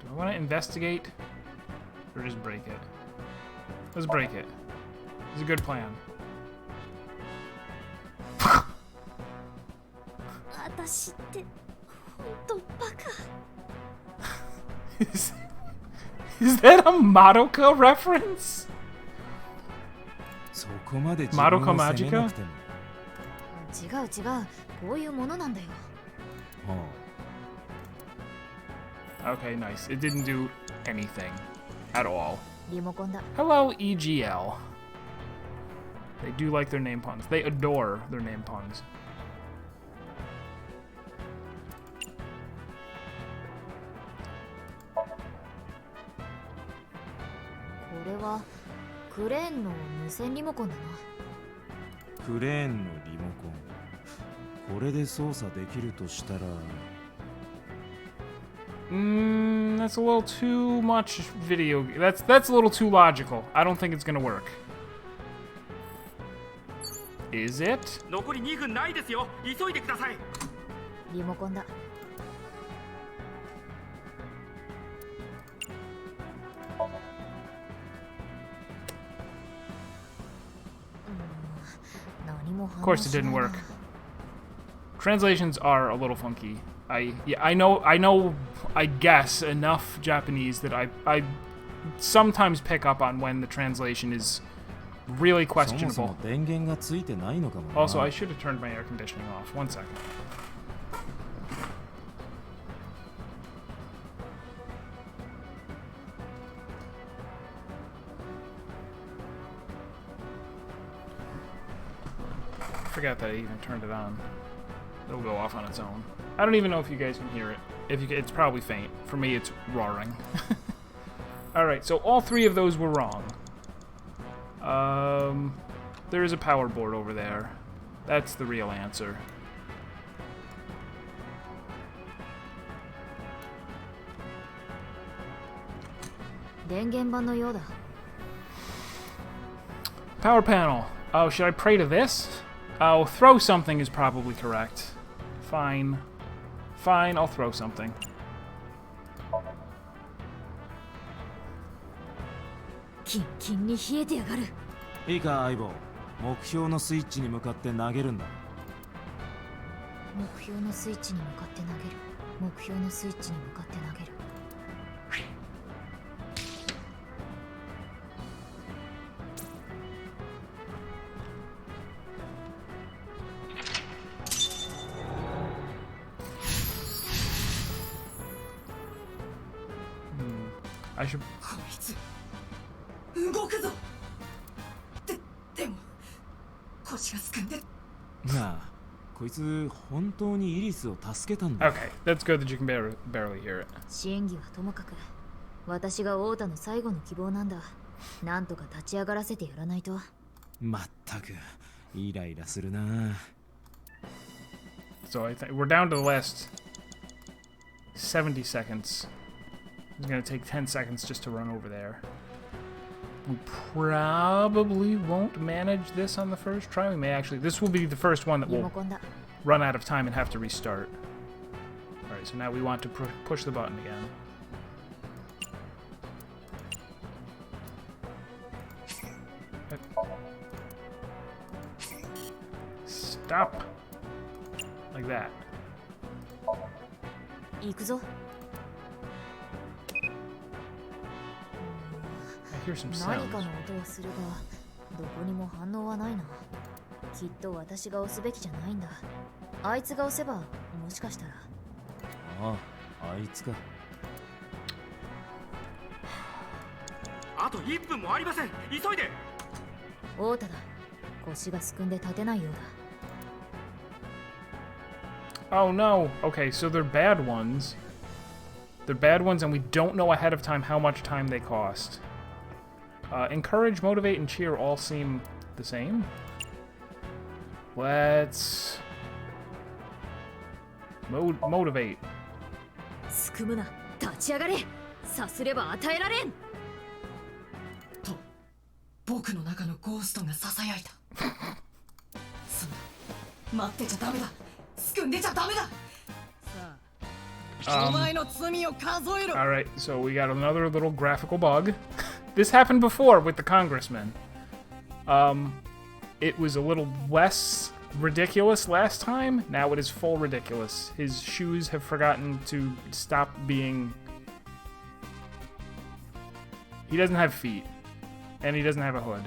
Do I want to investigate? Or just break it? Let's break it. It's a good plan. 私って本当バカ。 Is that a Madoka reference? そこまで自マドカ分をマジカ責めなくても。違う違う、こういうものなんだよ。は Okay, nice. It didn't do anything at all. リモコンだ。 Hello, EGL. They do like their name puns. They adore their name puns. これはクレーンの無線リモコンだな。あ、クレーンのリモコン。これで操作できるとしたら、 That's a little too much video. That's a little too logical. I don't think it's gonna work. Is it? 残り2分ないですよ。急いでください。リモコンだ。 Of course, it didn't work. Translations are a little funky. I know. I guess enough Japanese that I sometimes pick up on when the translation is really そもそ questionable. も電源がついてないのかもな。 Also, I should have turned my air conditioning off. 1 second. Forgot that I even turned it on. It'll go off on its own. I don't even know if you guys can hear it. If you can, it's probably faint. For me, it's roaring. Alright, so all three of those were wrong. There is a power board over there. That's the real answer. Power panel. Oh, should I pray to this? Oh, throw something is probably correct. Fine. Fine, I'll throw something. キンキンに冷えてやがる。いいか相棒、目標のスイッチに向かって投げるんだ。目標のスイッチに向かって投げる。目標のスイッチに向かって投げる。I should. こいつ動くぞ。でも腰がすくんで。なあ、こいつ本当にイリスを助けたんだ。 Okay, that's good that you can barely hear it. 真偽はともかく、私が太田の最後の希望なんだ。なんとか立ち上がらせてやらないと。まったくイライラするな。 So I think we're down to the last 70 seconds. It's gonna take 10 seconds just to run over there. We probably won't manage this on the first try. We may actually. This will be the first one that リ will モコンだ。 run out of time and have to restart. Alright, so now we want to push the button again. Stop. Like that. 行くぞ。 I hear some 何 sounds. かの音はするが、どこにも反応はないな。きっと私が押すべきじゃないんだ。あいつが押せば、もしかしたら。ああ、あいつか。あと1分もありません。急いで。太田だ。腰がすくんで立てないようだ。Oh no. Okay, so they're bad ones. They're bad ones, and we don't know ahead of time how much time they cost. Encourage, motivate, and cheer all seem the same. Let's... motivate. すくむな、立ち上がれ。さすれば与えられん。と、僕の中のゴーストが囁いた。そんな、待ってちゃダメだ。すくんでちゃダメだ。さあ、お前の罪を数えろ。Alright, so we got another little graphical bug. This happened before with the congressman. It was a little less ridiculous last time. Now it is full ridiculous. His shoes have forgotten to stop being... He doesn't have feet. And he doesn't have a hood.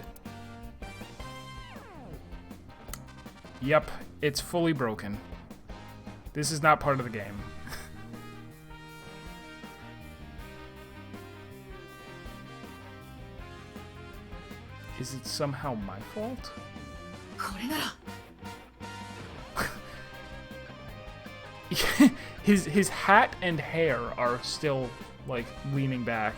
Yep, it's fully broken. This is not part of the game. Is it somehow my fault? これなら。his hat and hair are still like leaning back.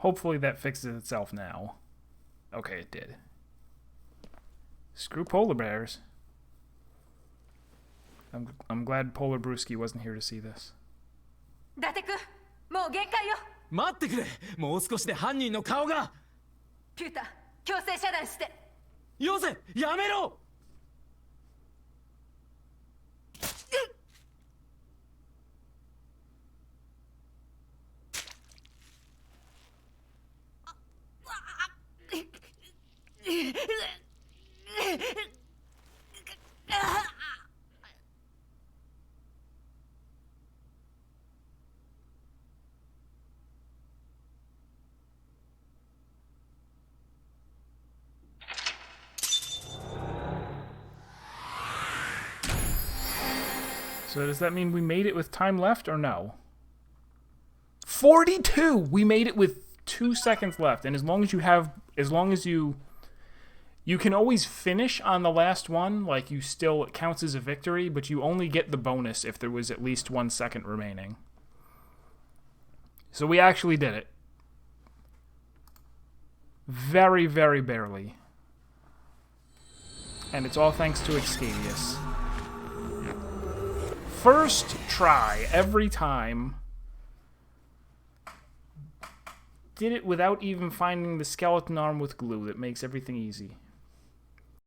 Hopefully that fixes itself now. Okay, it did. Screw polar bears. I'm glad Polar Brewski wasn't here to see this. 伊達君、もう限界よ。待ってくれ。もう少しで犯人の顔が。ピュータ、強制遮断して。よせ、やめろ。So does that mean we made it with time left or no? 42! We made it with 2 seconds left. And as long as you can always finish on the last one, like it counts as a victory, but you only get the bonus if there was at least 1 second remaining. So we actually did it. Very, very barely. And it's all thanks to Excadius. First try, every time. Did it without even finding the skeleton arm with glue that makes everything easy.